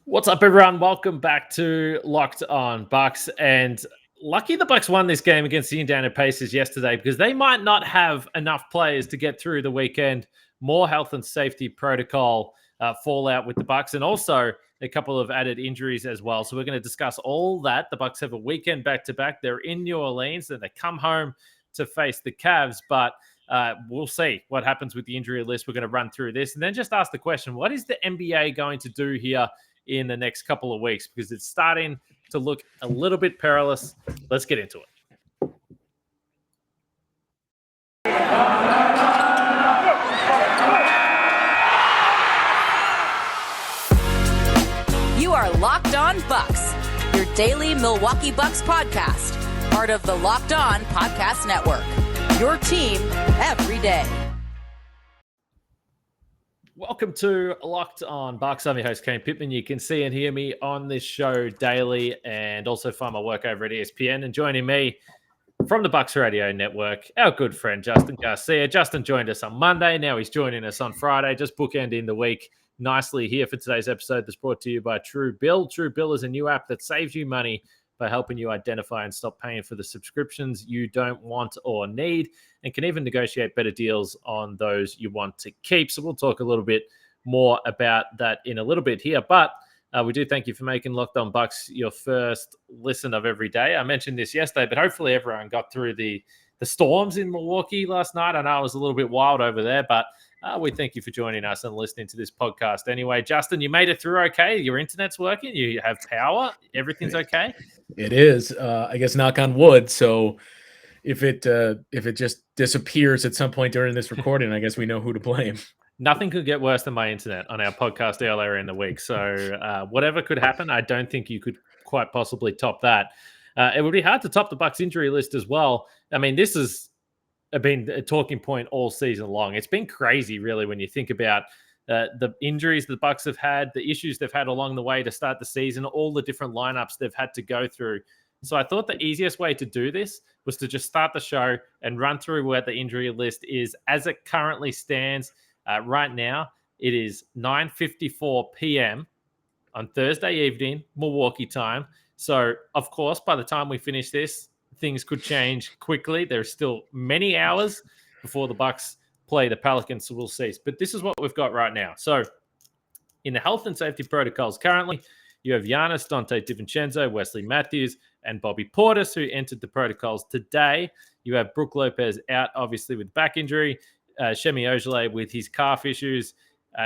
What's up, everyone? Welcome back to Locked On Bucks. And lucky the Bucks won this game against the Indiana Pacers yesterday because they might not have enough players to get through the weekend. More health and safety protocol fallout with the Bucks, and also a couple of added injuries as well. So we're going to discuss all that. The Bucks have a weekend back-to-back. They're in New Orleans, and they come home to face the Cavs, but we'll see what happens with the injury list. We're going to run through this and then just ask the question, what is the NBA going to do here in the next couple of weeks, because it's starting to look a little bit perilous. Let's get into it. You are Locked On Bucks, your daily Milwaukee Bucks podcast, part of the Locked On Podcast Network, your team every day. Welcome to Locked On Bucks. I'm your host, Kane Pittman. You can see and hear me on this show daily and also find my work over at ESPN. And joining me from the Bucks Radio Network, our good friend, Justin Garcia. Justin joined us on Monday. Now he's joining us on Friday, just bookending the week nicely here for today's episode that's brought to you by Truebill. Truebill is a new app that saves you money by helping you identify and stop paying for the subscriptions you don't want or need, and can even negotiate better deals on those you want to keep. So we'll talk a little bit more about that in a little bit here. But we do thank you for making Locked On Bucks your first listen of every day. I mentioned this yesterday, but hopefully everyone got through the storms in Milwaukee last night. I know it was a little bit wild over there, but we thank you for joining us and listening to this podcast. Anyway, Justin, you made it through okay? Your internet's working? You have power? Everything's okay? It is. I guess knock on wood. So if it just disappears at some point during this recording, I guess we know who to blame. Nothing could get worse than my internet on our podcast earlier in the week. So whatever could happen, I don't think you could quite possibly top that. It would be hard to top the Bucks injury list as well. I mean, this has been a talking point all season long. It's been crazy, really, when you think about the injuries the Bucks have had, the issues they've had along the way to start the season, all the different lineups they've had to go through. So I thought the easiest way to do this was to just start the show and run through where the injury list is as it currently stands right now. It is 9:54 p.m. on Thursday evening, Milwaukee time. So, of course, by the time we finish this, things could change quickly. There's still many hours before the Bucks play the Pelicans, so we'll see. But this is what we've got right now. So, in the health and safety protocols currently, you have Giannis, Donte, DiVincenzo, Wesley Matthews, and Bobby Portis, who entered the protocols today. You have Brook Lopez out, obviously, with back injury. Shemi Ojeleye with his calf issues.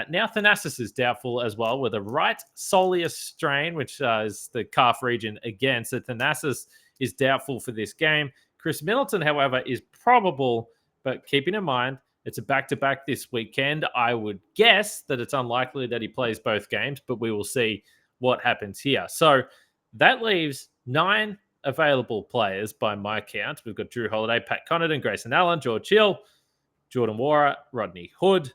Now Thanasis is doubtful as well with a right soleus strain, which is the calf region again. So Thanasis is doubtful for this game. Chris Middleton, however, is probable, but keeping in mind, it's a back-to-back this weekend. I would guess that it's unlikely that he plays both games, but we will see what happens here. So that leaves 9 available players by my count. We've got Drew Holiday, Pat Connaughton, Grayson Allen, George Hill, Jordan Nwora, Rodney Hood,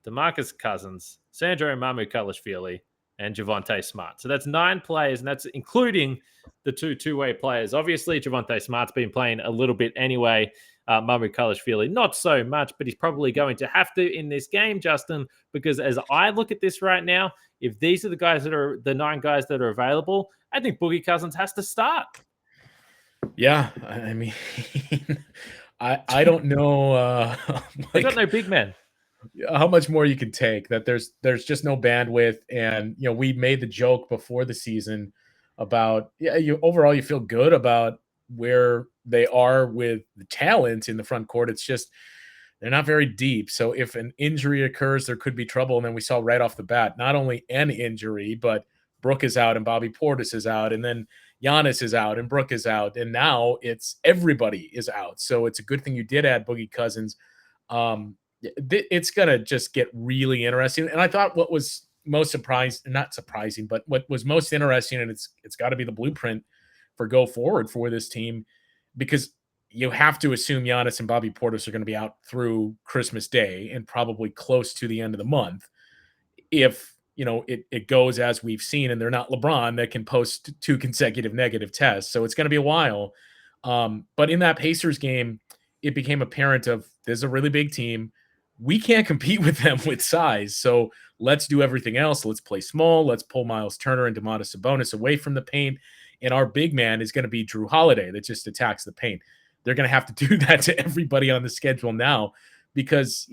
DeMarcus Cousins, Sandro Mamukelashvili, and Javonte Smart. So that's 9 players, and that's including the two-way players. Obviously, Javonte Smart's been playing a little bit anyway. Mamukelashvili, not so much, but he's probably going to have to in this game, Justin, because as I look at this right now, if these are the guys that are the 9 guys that are available, I think Boogie Cousins has to start. Yeah, I mean, I don't know. They got no big men. How much more you can take? That there's just no bandwidth, and we made the joke before the season about overall you feel good about where they are with the talent in the front court. It's just they're not very deep. So if an injury occurs, there could be trouble. And then we saw right off the bat, not only an injury, but Brook is out and Bobby Portis is out, and then Giannis is out and Brook is out, and now it's everybody is out. So it's a good thing you did add Boogie Cousins. It's gonna just get really interesting. And I thought what was most not surprising, but what was most interesting, and it's got to be the blueprint for go forward for this team, because you have to assume Giannis and Bobby Portis are going to be out through Christmas Day and probably close to the end of the month. If it goes as we've seen, and they're not LeBron that can post 2 consecutive negative tests. So it's going to be a while. But in that Pacers game, it became apparent of there's a really big team. we can't compete with them with size. So let's do everything else. Let's play small. Let's pull Miles Turner and Domantas Sabonis away from the paint. And our big man is going to be Drew Holiday that just attacks the paint. They're going to have to do that to everybody on the schedule now because,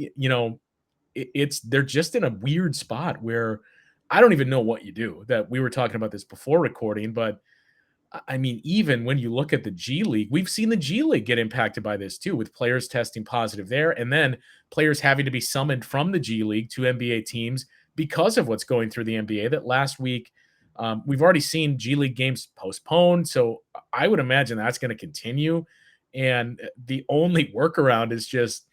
they're just in a weird spot where I don't even know what you do. That we were talking about this before recording, but I mean, even when you look at the G League, we've seen the G League get impacted by this too, with players testing positive there, and then players having to be summoned from the G League to NBA teams because of what's going through the NBA. That last week, we've already seen G League games postponed, so I would imagine that's going to continue. And the only workaround is just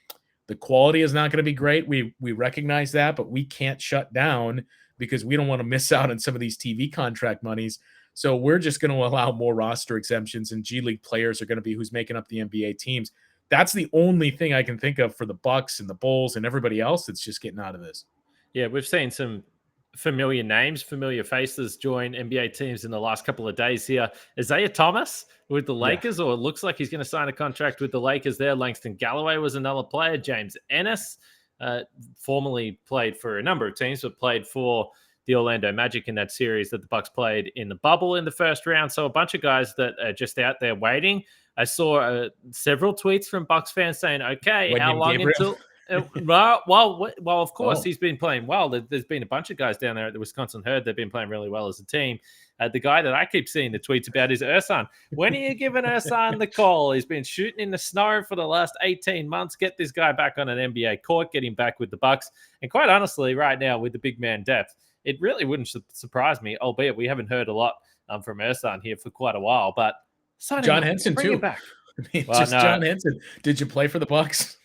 the quality is not going to be great. We recognize that, but we can't shut down because we don't want to miss out on some of these TV contract monies. So we're just going to allow more roster exemptions, and G League players are going to be who's making up the NBA teams. That's the only thing I can think of for the Bucks and the Bulls and everybody else that's just getting out of this. Yeah, we've seen some familiar names, familiar faces join NBA teams in the last couple of days here. Isaiah Thomas with the Lakers, or it looks like he's going to sign a contract with the Lakers there. Langston Galloway was another player. James Ennis, formerly played for a number of teams, but played for the Orlando Magic in that series that the Bucks played in the bubble in the first round. So a bunch of guys that are just out there waiting. I saw several tweets from Bucks fans saying, okay, how long until... Well, of course, he's been playing well. There's been a bunch of guys down there at the Wisconsin Herd. They've been playing really well as a team. The guy that I keep seeing the tweets about is Ersan. When are you giving Ersan the call? He's been shooting in the snow for the last 18 months. Get this guy back on an NBA court, get him back with the Bucks. And quite honestly, right now with the big man depth, it really wouldn't surprise me, albeit we haven't heard a lot from Ersan here for quite a while. But John Henson too. Back. John Henson. Did you play for the Bucks?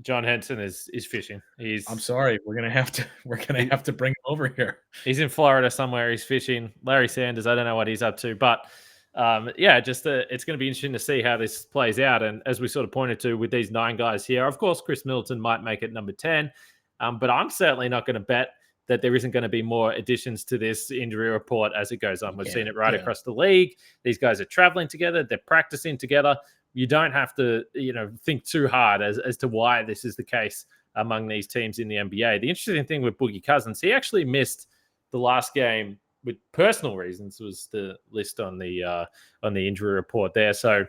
John Henson is fishing. I'm sorry, we're gonna have to bring him over here. He's in Florida somewhere. He's fishing. Larry Sanders, I don't know what he's up to, but it's going to be interesting to see how this plays out. And as we sort of pointed to with these 9 guys here, of course, Chris Middleton might make it number 10, but I'm certainly not going to bet that there isn't going to be more additions to this injury report as it goes on. We've seen it across the league. These guys are traveling together. They're practicing together. You don't have to, think too hard as to why this is the case among these teams in the NBA. The interesting thing with Boogie Cousins, he actually missed the last game with personal reasons, was the list on the injury report there. So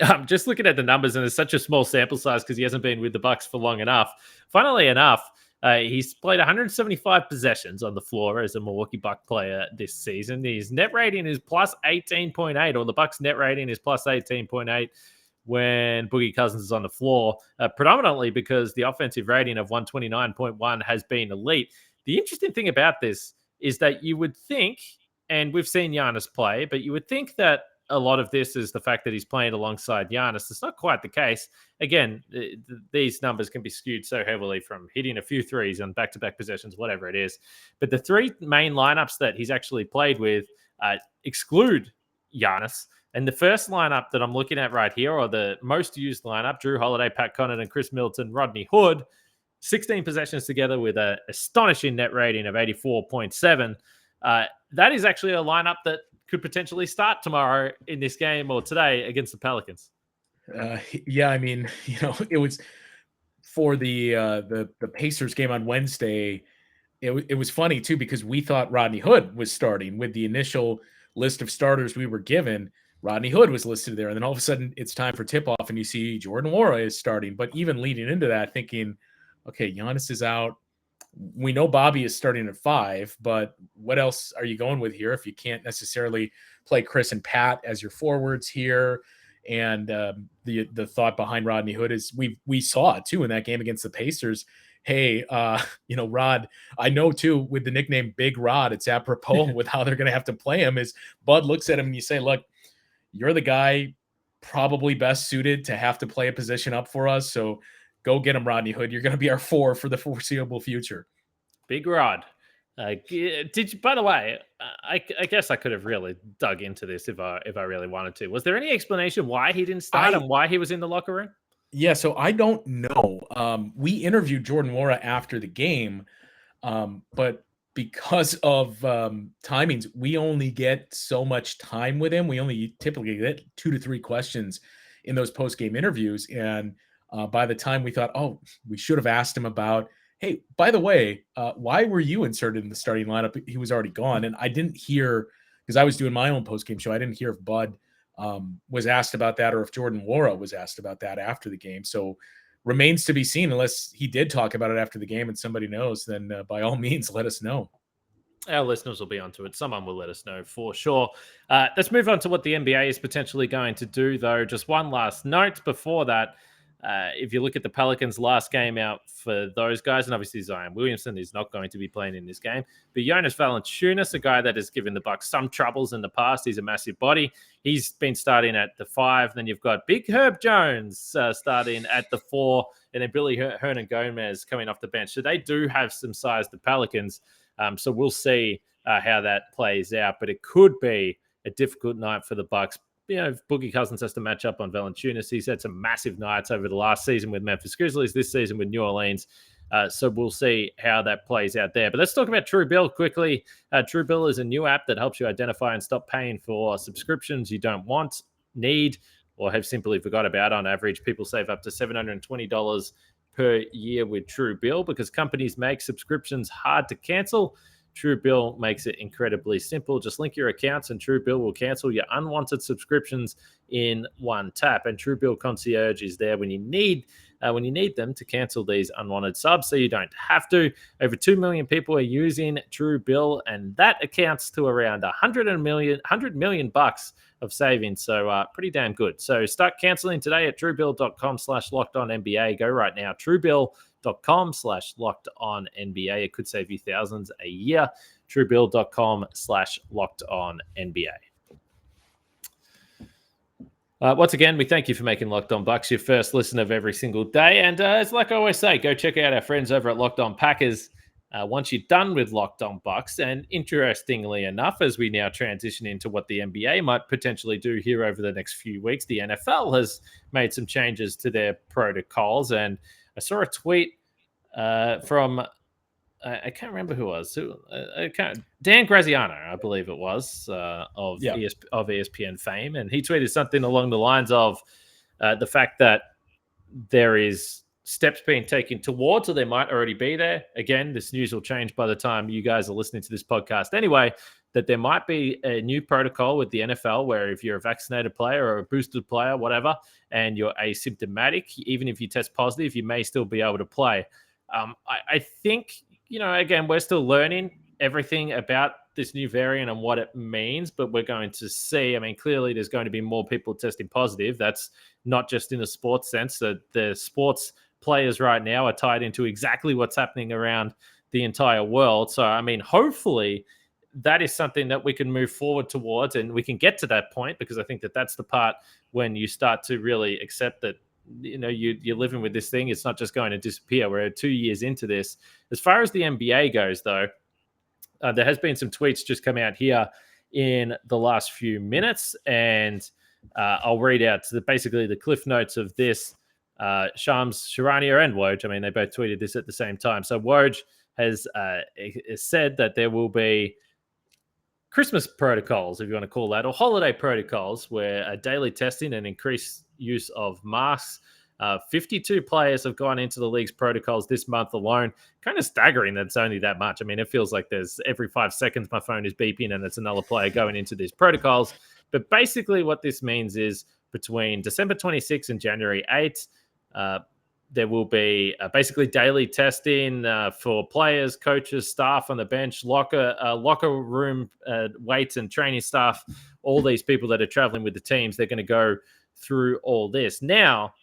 I'm just looking at the numbers, and it's such a small sample size because he hasn't been with the Bucks for long enough. Funnily enough, he's played 175 possessions on the floor as a Milwaukee Buck player this season. His net rating is plus 18.8, or the Bucks net rating is plus 18.8 when Boogie Cousins is on the floor, predominantly because the offensive rating of 129.1 has been elite. The interesting thing about this is that you would think, and we've seen Giannis play, but you would think that a lot of this is the fact that he's playing alongside Giannis. It's not quite the case. Again, these numbers can be skewed so heavily from hitting a few threes on back-to-back possessions, whatever it is. But the 3 main lineups that he's actually played with exclude Giannis. And the first lineup that I'm looking at right here, or the most used lineup, Drew Holiday, Pat Connaughton, Chris Middleton, Rodney Hood, 16 possessions together with an astonishing net rating of 84.7. That is actually a lineup that could potentially start tomorrow in this game or today against the Pelicans. I mean, it was for the Pacers game on Wednesday. It was funny too, because we thought Rodney Hood was starting with the initial list of starters we were given. Rodney Hood was listed there, and then all of a sudden it's time for tip-off, and you see Jordan Nwora is starting. But even leading into that, thinking, okay, Giannis is out. We know Bobby is starting at 5, but what else are you going with here if you can't necessarily play Chris and Pat as your forwards here? And the thought behind Rodney Hood is we saw it too in that game against the Pacers. Hey, Rod, I know too with the nickname Big Rod, it's apropos with how they're going to have to play him. Is Bud looks at him and you say, look, you're the guy probably best suited to have to play a position up for us. So go get him, Rodney Hood. You're going to be our 4 for the foreseeable future. Big Rod. Did you? By the way, I guess I could have really dug into this if I really wanted to. Was there any explanation why he didn't start and why he was in the locker room? Yeah, so I don't know. We interviewed Jordan Nwora after the game, but because of timings, we only get so much time with him. We only typically get 2 to 3 questions in those post-game interviews, and By the time we thought, oh, we should have asked him about, hey, by the way, why were you inserted in the starting lineup? He was already gone. And I didn't hear, because I was doing my own post-game show, I didn't hear if Bud was asked about that or if Jordan Nwora was asked about that after the game. So remains to be seen. Unless he did talk about it after the game and somebody knows, then by all means, let us know. Our listeners will be onto it. Someone will let us know for sure. Let's move on to what the NBA is potentially going to do, though. Just one last note before that. If you look at the Pelicans' last game out for those guys, and obviously Zion Williamson is not going to be playing in this game, but Jonas Valanciunas, a guy that has given the Bucks some troubles in the past, he's a massive body. He's been starting at the 5. Then you've got Big Herb Jones starting at the 4, and then Billy Hernan-Gomez coming off the bench. So they do have some size, the Pelicans. So we'll see how that plays out, but it could be a difficult night for the Bucks. You know, Boogie Cousins has to match up on Valanciunas. He's had some massive nights over the last season with Memphis Grizzlies, this season with New Orleans. So we'll see how that plays out there. But let's talk about Truebill quickly. Truebill is a new app that helps you identify and stop paying for subscriptions you don't want, need, or have simply forgot about. On average, people save up to $720 per year with Truebill because companies make subscriptions hard to cancel. Truebill makes it incredibly simple. Just link your accounts and Truebill will cancel your unwanted subscriptions in one tap. And Truebill Concierge is there when you need them to cancel these unwanted subs, so you don't have to. Over 2 million people are using Truebill, and that accounts to around $100 million bucks of savings. So pretty damn good. So start canceling today at truebill.com/lockedonnba. Go right now. Truebill.com/lockedonnba. It could save you thousands a year. Truebill.com/lockedonnba. Once again, we thank you for making Locked On Bucks your first listen of every single day. And it's like I always say, go check out our friends over at Locked On Packers once you're done with Locked On Bucks. And interestingly enough, as we now transition into what the NBA might potentially do here over the next few weeks, the NFL has made some changes to their protocols. And I saw a tweet from... I can't remember who it was. Dan Graziano, I believe it was, of ESPN fame. And he tweeted something along the lines of the fact that there is steps being taken towards, or they might already be there. Again, this news will change by the time you guys are listening to this podcast anyway, that there might be a new protocol with the NFL where if you're a vaccinated player or a boosted player, whatever, and you're asymptomatic, even if you test positive, you may still be able to play. I think... again, we're still learning everything about this new variant and what it means, but we're going to see. I mean, clearly there's going to be more people testing positive. That's not just in a sports sense. That the sports players right now are tied into exactly what's happening around the entire world. So, I mean, hopefully that is something that we can move forward towards and we can get to that point, because I think that that's the part when you start to really accept that you're living with this thing. It's not just going to disappear. We're 2 years into this. As far as the NBA goes, though, there has been some tweets just come out here in the last few minutes, and I'll read out basically the cliff notes of this. Shams Charania and Woj, I mean, they both tweeted this at the same time. So Woj has said that there will be Christmas protocols, if you want to call that, or holiday protocols, where daily testing and increased use of masks. 52 players have gone into the league's protocols this month alone. Kind of staggering that it's only that much. I mean, it feels like there's every 5 seconds my phone is beeping and it's another player going into these protocols. But basically what this means is between December 26th and January 8th, there will be basically daily testing for players, coaches, staff on the bench, locker room weights and training staff, all these people that are traveling with the teams. They're going to go through all this. Now,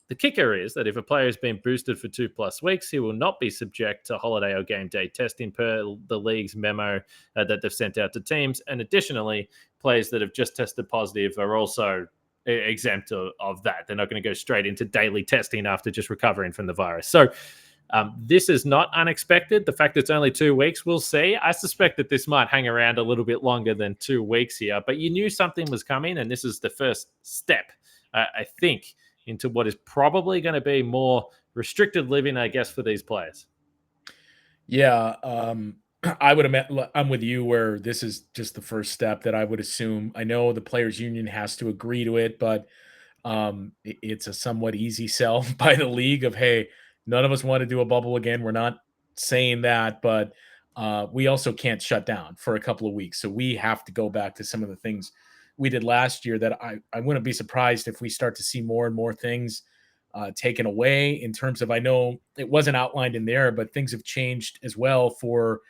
the kicker is that if a player has been boosted for 2+ weeks, he will not be subject to holiday or game day testing per the league's memo that they've sent out to teams. And additionally, players that have just tested positive are also exempt of that. They're not going to go straight into daily testing after just recovering from the virus. So this is not unexpected. The fact that it's only 2 weeks, we'll see. I suspect that this might hang around a little bit longer than 2 weeks here, but you knew something was coming, and this is the first step, I think, into what is probably going to be more restricted living, I guess, for these players. Yeah, I would imagine I'm with you where this is just the first step that I would assume. I know the players union has to agree to it, but It's a somewhat easy sell by the league of, hey, none of us want to do a bubble again. We're not saying that, but we also can't shut down for a couple of weeks. So we have to go back to some of the things we did last year that I wouldn't be surprised if we start to see more and more things taken away in terms of, I know it wasn't outlined in there, but things have changed as well for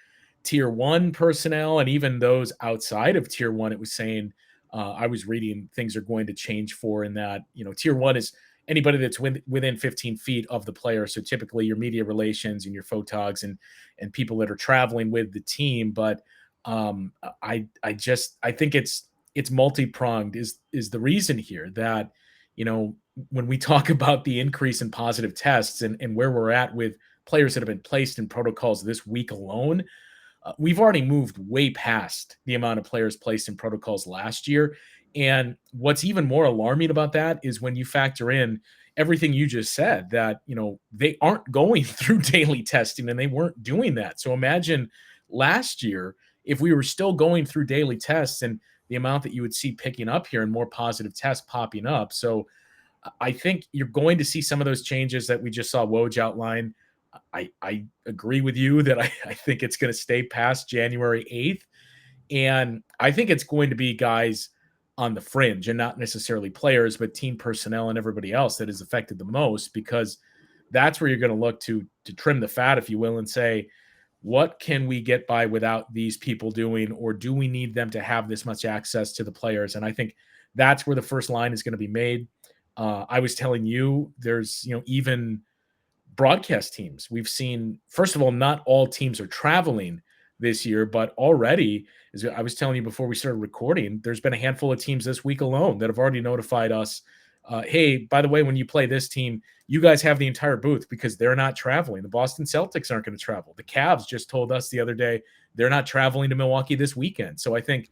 tier one personnel and even those outside of tier one. It was saying, I was reading things are going to change for in that, tier one is anybody that's within 15 feet of the player. So typically your media relations and your photogs and people that are traveling with the team. But I think it's multi-pronged is the reason here that, when we talk about the increase in positive tests and where we're at with players that have been placed in protocols this week alone, we've already moved way past the amount of players placed in protocols last year. And what's even more alarming about that is when you factor in everything you just said, that, they aren't going through daily testing and they weren't doing that. So imagine last year, if we were still going through daily tests and the amount that you would see picking up here and more positive tests popping up. So I think you're going to see some of those changes that we just saw Woj outline. I agree with you that I think it's going to stay past January 8th. And I think it's going to be guys on the fringe and not necessarily players, but team personnel and everybody else that is affected the most, because that's where you're going to look to trim the fat, if you will, and say, what can we get by without these people doing, or do we need them to have this much access to the players? And I think that's where the first line is going to be made. I was telling you, there's, even broadcast teams. We've seen, first of all, not all teams are traveling this year, but already, as I was telling you before we started recording, there's been a handful of teams this week alone that have already notified us, hey, by the way, when you play this team, you guys have the entire booth because they're not traveling. The Boston Celtics aren't going to travel. The Cavs just told us the other day they're not traveling to Milwaukee this weekend. So I think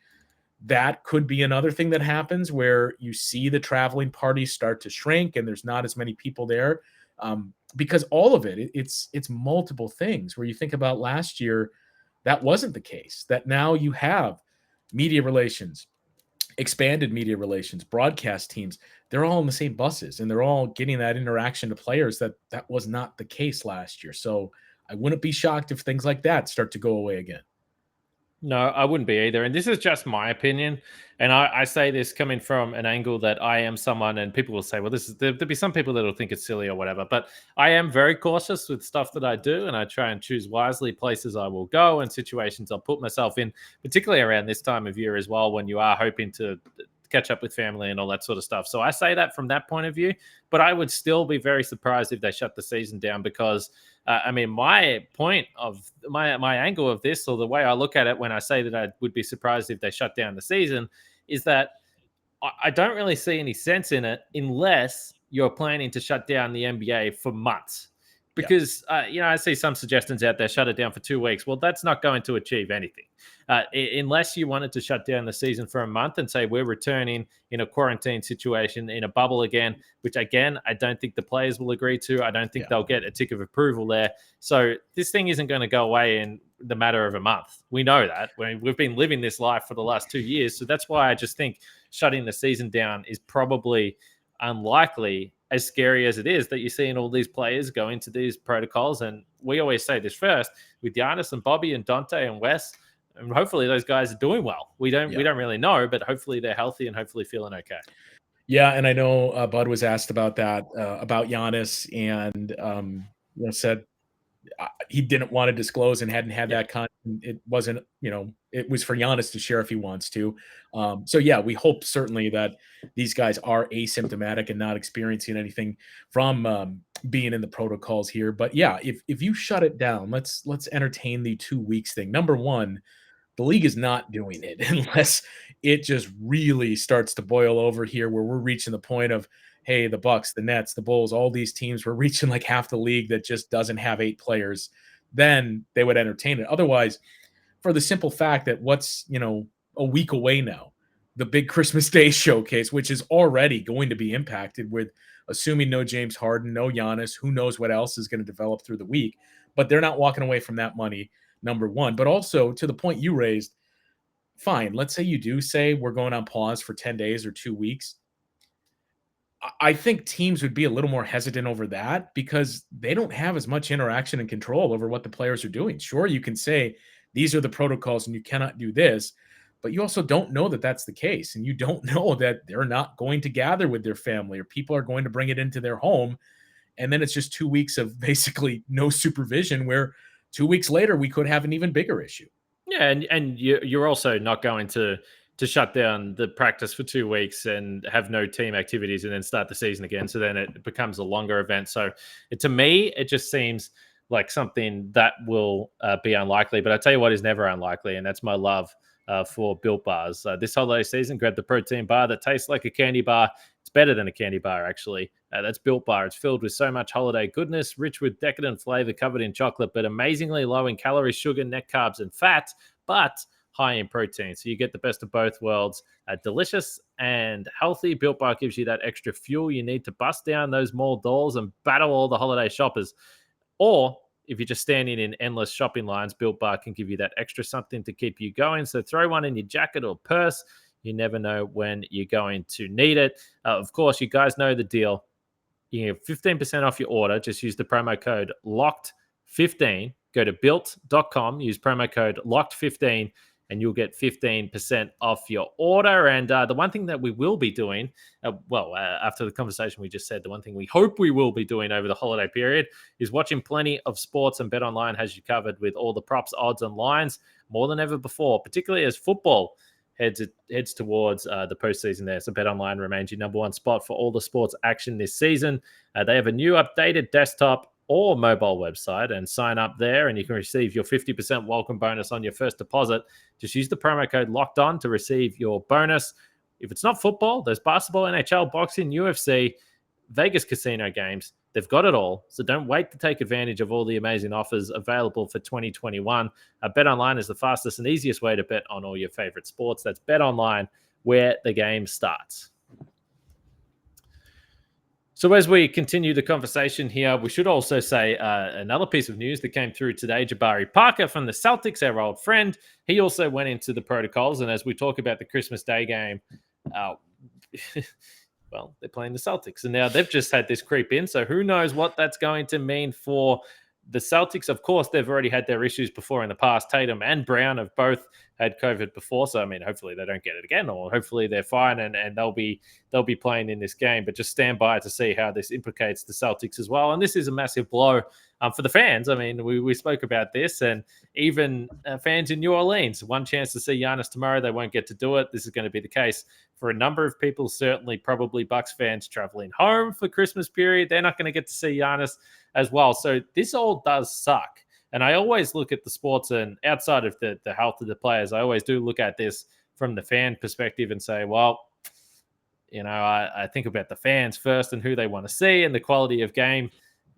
that could be another thing that happens where you see the traveling parties start to shrink and there's not as many people there. Because all of it's multiple things where you think about last year, that wasn't the case, that now you have media relations, expanded media relations, broadcast teams, they're all in the same buses and they're all getting that interaction to players that was not the case last year. So I wouldn't be shocked if things like that start to go away again. No, I wouldn't be either. And this is just my opinion. And I say this coming from an angle that I am someone, and people will say, well, there'll be some people that will think it's silly or whatever. But I am very cautious with stuff that I do. And I try and choose wisely places I will go and situations I'll put myself in, particularly around this time of year as well, when you are hoping to catch up with family and all that sort of stuff. So I say that from that point of view, but I would still be very surprised if they shut the season down because my point of my angle of this, or the way I look at it when I say that I would be surprised if they shut down the season, is that I don't really see any sense in it unless you're planning to shut down the NBA for months. Because, I see some suggestions out there, shut it down for 2 weeks. Well, that's not going to achieve anything. Unless you wanted to shut down the season for a month and say we're returning in a quarantine situation, in a bubble again, which, again, I don't think the players will agree to. I don't think they'll get a tick of approval there. So this thing isn't going to go away in the matter of a month. We know that. We've been living this life for the last 2 years. So that's why I just think shutting the season down is probably unlikely, as scary as it is that you're seeing all these players go into these protocols. And we always say this first with Giannis and Bobby and Donte and Wes, and hopefully those guys are doing well. We don't really know, but hopefully they're healthy and hopefully feeling okay. Yeah. And I know Bud was asked about that, about Giannis, and said he didn't want to disclose and hadn't had that content. It wasn't, it was for Giannis to share if he wants to. So yeah, we hope certainly that these guys are asymptomatic and not experiencing anything from being in the protocols here. But yeah, if you shut it down, let's entertain the 2 weeks thing. Number one, the league is not doing it unless it just really starts to boil over here where we're reaching the point of, hey, the Bucks, the Nets, the Bulls, all these teams were reaching like half the league that just doesn't have 8 players, then they would entertain it. Otherwise, for the simple fact that what's, a week away now, the big Christmas Day showcase, which is already going to be impacted with assuming no James Harden, no Giannis, who knows what else is going to develop through the week, but they're not walking away from that money, number one. But also to the point you raised, fine, let's say you do say we're going on pause for 10 days or 2 weeks. I think teams would be a little more hesitant over that because they don't have as much interaction and control over what the players are doing. Sure, you can say these are the protocols and you cannot do this, but you also don't know that that's the case. And you don't know that they're not going to gather with their family or people are going to bring it into their home. And then it's just 2 weeks of basically no supervision where 2 weeks later we could have an even bigger issue. Yeah, and you're also not going to shut down the practice for 2 weeks and have no team activities and then start the season again. So then it becomes a longer event. So to me, it just seems like something that will be unlikely. But I tell you what is never unlikely, and that's my love for Built Bars. This holiday season, grab the protein bar that tastes like a candy bar. It's better than a candy bar, actually. That's Built Bar. It's filled with so much holiday goodness, rich with decadent flavor, covered in chocolate, but amazingly low in calories, sugar, net carbs, and fat, but high in protein. So you get the best of both worlds. Delicious and healthy. Built Bar gives you that extra fuel you need to bust down those mall doors and battle all the holiday shoppers. Or if you're just standing in endless shopping lines, Built Bar can give you that extra something to keep you going. So throw one in your jacket or purse. You never know when you're going to need it. Of course, you guys know the deal. You get 15% off your order. Just use the promo code LOCKED15. Go to built.com, use promo code LOCKED15, and you'll get 15% off your order. And the one thing that we will be doing, after the conversation we just said, the one thing we hope we will be doing over the holiday period is watching plenty of sports, and BetOnline has you covered with all the props, odds, and lines more than ever before, particularly as football heads towards the postseason there. So BetOnline remains your number one spot for all the sports action this season. They have a new updated desktop or mobile website, and sign up there and you can receive your 50% welcome bonus on your first deposit. Just use the promo code locked on to receive your bonus. If it's not football, there's basketball, NHL, boxing, UFC, Vegas casino games. They've got it all. So don't wait to take advantage of all the amazing offers available for 2021. BetOnline is the fastest and easiest way to bet on all your favorite sports. That's BetOnline, where the game starts. So as we continue the conversation here, we should also say another piece of news that came through today. Jabari Parker from the Celtics, our old friend, he also went into the protocols. And as we talk about the Christmas Day game, well, they're playing the Celtics. And now they've just had this creep in. So who knows what that's going to mean for the Celtics. Of course, they've already had their issues before in the past. Tatum and Brown have both had COVID before. So, I mean, hopefully they don't get it again, or hopefully they're fine and they'll be playing in this game. But just stand by to see how this implicates the Celtics as well. And this is a massive blow for the fans. I mean, we spoke about this, and even fans in New Orleans, one chance to see Giannis tomorrow. They won't get to do it. This is going to be the case for a number of people, certainly probably Bucks fans traveling home for Christmas period. They're not going to get to see Giannis as well. So this all does suck. And I always look at the sports, and outside of the health of the players, I always do look at this from the fan perspective and say, well, you know, I think about the fans first and who they want to see and the quality of game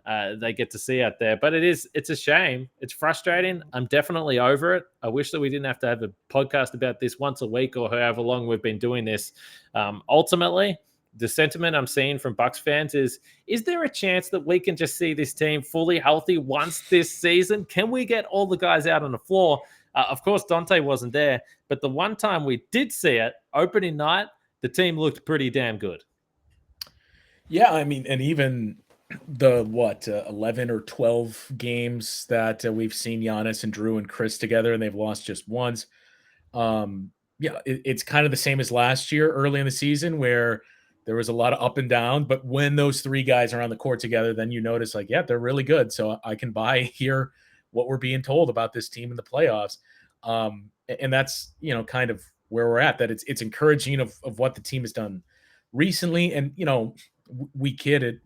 they get to see out there. But it's a shame. It's frustrating. I'm definitely over it. I wish that we didn't have to have a podcast about this once a week or however long we've been doing this. Ultimately, the sentiment I'm seeing from Bucks fans is there a chance that we can just see this team fully healthy once this season? Can we get all the guys out on the floor? Of course, Donte wasn't there, but the one time we did see it, opening night, the team looked pretty damn good. Yeah, I mean, and even the 11 or 12 games that we've seen Giannis and Drew and Chris together, and they've lost just once. It's kind of the same as last year early in the season where there was a lot of up and down, but when those three guys are on the court together, then you notice like, yeah, they're really good. So I can hear what we're being told about this team in the playoffs. And that's, you know, kind of where we're at, that it's encouraging of what the team has done recently. And, you know, we kid,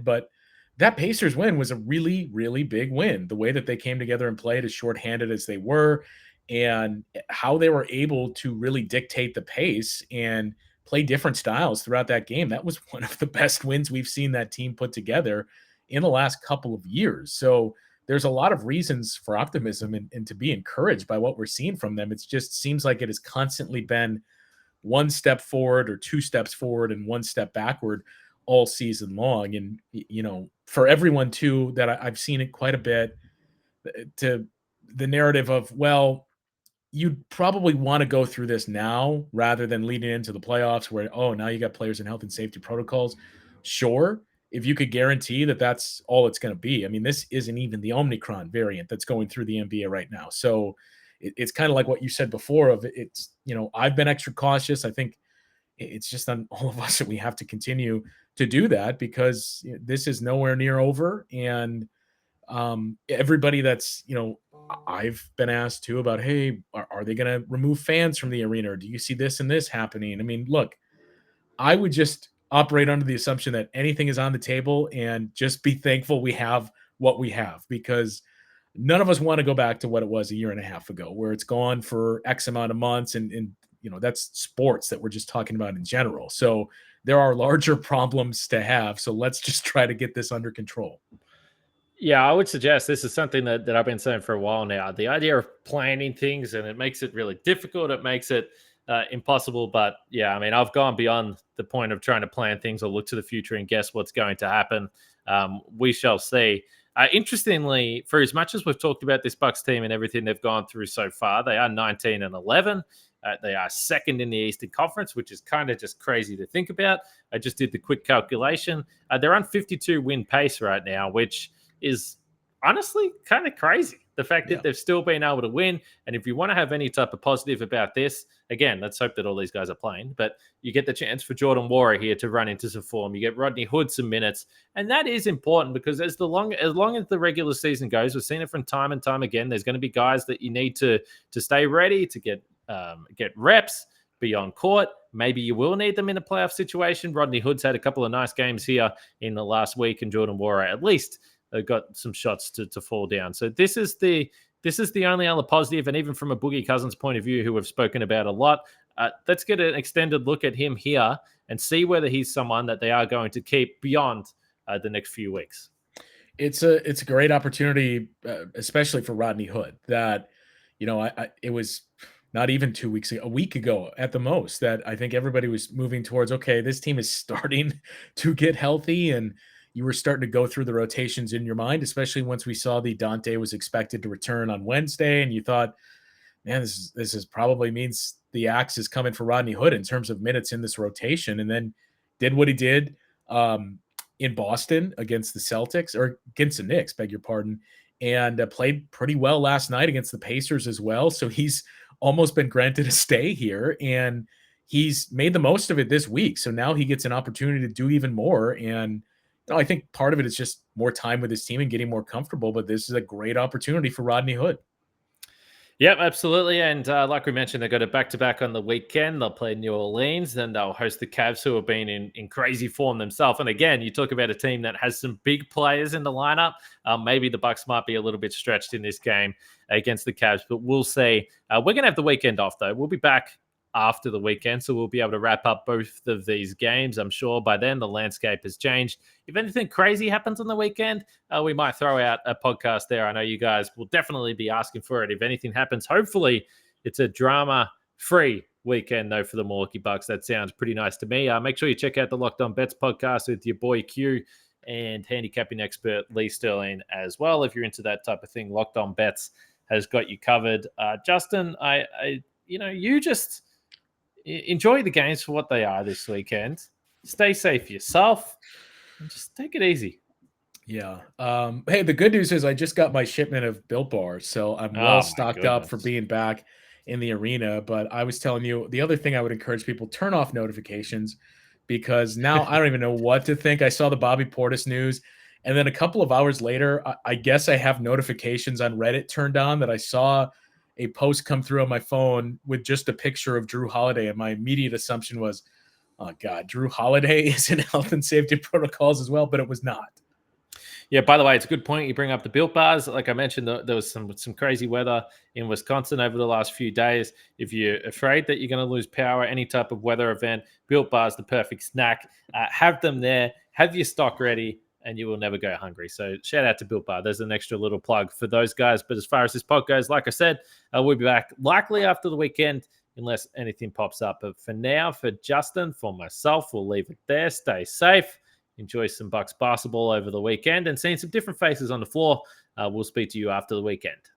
but that Pacers win was a really, really big win. The way that they came together and played as shorthanded as they were, and how they were able to really dictate the pace and play different styles throughout that game. That was one of the best wins we've seen that team put together in the last couple of years. So there's a lot of reasons for optimism and to be encouraged by what we're seeing from them. It just seems like it has constantly been one step forward or two steps forward and one step backward all season long. And, you know, for everyone too, that I've seen it quite a bit, to the narrative of, well, you'd probably want to go through this now rather than leading into the playoffs where, oh, now you got players in health and safety protocols. Sure, if you could guarantee that that's all it's going to be. I mean, this isn't even the Omicron variant that's going through the NBA right now. So it's kind of like what you said before of it's, I've been extra cautious. I think it's just on all of us that we have to continue to do that because this is nowhere near over. And everybody that's, I've been asked too about, hey, are they going to remove fans from the arena? Or do you see this and this happening? I mean, look, I would just operate under the assumption that anything is on the table and just be thankful we have what we have, because none of us want to go back to what it was a year and a half ago, where it's gone for X amount of months. And that's sports that we're just talking about in general. So there are larger problems to have. So let's just try to get this under control. Yeah, I would suggest this is something that I've been saying for a while now. The idea of planning things, and it makes it really difficult. It makes it impossible. But yeah, I mean, I've gone beyond the point of trying to plan things or look to the future and guess what's going to happen. We shall see. Interestingly, for as much as we've talked about this Bucks team and everything they've gone through so far, they are 19-11. They are second in the Eastern Conference, which is kind of just crazy to think about. I just did the quick calculation. They're on 52 win pace right now, which is honestly kind of crazy. The fact that they've still been able to win. And if you want to have any type of positive about this, again, let's hope that all these guys are playing, but you get the chance for Jordan Nwora here to run into some form. You get Rodney Hood some minutes. And that is important because as long as the regular season goes, we've seen it from time and time again, there's going to be guys that you need to stay ready to get reps, be on court. Maybe you will need them in a playoff situation. Rodney Hood's had a couple of nice games here in the last week, and Jordan Nwora at least got some shots to fall down. So this is the only other positive, and even from a Boogie Cousins point of view, who we've spoken about a lot, let's get an extended look at him here and see whether he's someone that they are going to keep beyond the next few weeks. It's a great opportunity, especially for Rodney Hood. That it was not even 2 weeks ago, a week ago at the most, that I think everybody was moving towards, okay, this team is starting to get healthy, and you were starting to go through the rotations in your mind, especially once we saw the Donte was expected to return on Wednesday, and you thought, man, this is probably means the axe is coming for Rodney Hood in terms of minutes in this rotation, and then did what he did in Boston against the Celtics, or against the Knicks, beg your pardon, and played pretty well last night against the Pacers as well. So he's almost been granted a stay here, and he's made the most of it this week. So now he gets an opportunity to do even more, and I think part of it is just more time with his team and getting more comfortable, but this is a great opportunity for Rodney Hood. Yep, absolutely. And like we mentioned, they got a back-to-back on the weekend. They'll play New Orleans, then they'll host the Cavs, who have been in crazy form themselves. And again, you talk about a team that has some big players in the lineup. Maybe the Bucks might be a little bit stretched in this game against the Cavs, but we'll see. We're going to have the weekend off, though. We'll be back after the weekend, so we'll be able to wrap up both of these games. I'm sure by then the landscape has changed. If anything crazy happens on the weekend, we might throw out a podcast there. I know you guys will definitely be asking for it. If anything happens, hopefully it's a drama-free weekend, though, for the Milwaukee Bucks. That sounds pretty nice to me. Make sure you check out the Locked On Bets podcast with your boy Q and handicapping expert Lee Sterling as well. If you're into that type of thing, Locked On Bets has got you covered. Justin, you just enjoy the games for what they are this weekend. Stay safe yourself and just take it easy. Yeah. Hey, the good news is I just got my shipment of Built Bars, so I'm well stocked up for being back in the arena. But I was telling you, the other thing I would encourage people, turn off notifications, because now I don't even know what to think. I saw the Bobby Portis news, and then a couple of hours later, I guess I have notifications on Reddit turned on that I saw a post come through on my phone with just a picture of Drew Holiday. And my immediate assumption was, oh God, Drew Holiday is in health and safety protocols as well, but it was not. Yeah, by the way, it's a good point you bring up the Built Bars. Like I mentioned, there was some crazy weather in Wisconsin over the last few days. If you're afraid that you're going to lose power, any type of weather event, Built Bars, the perfect snack. Have them there. Have your stock ready, and you will never go hungry. So shout out to Built Bar. There's an extra little plug for those guys. But as far as this pod goes, like I said, we'll be back likely after the weekend unless anything pops up. But for now, for Justin, for myself, we'll leave it there. Stay safe. Enjoy some Bucks basketball over the weekend and seeing some different faces on the floor. We'll speak to you after the weekend.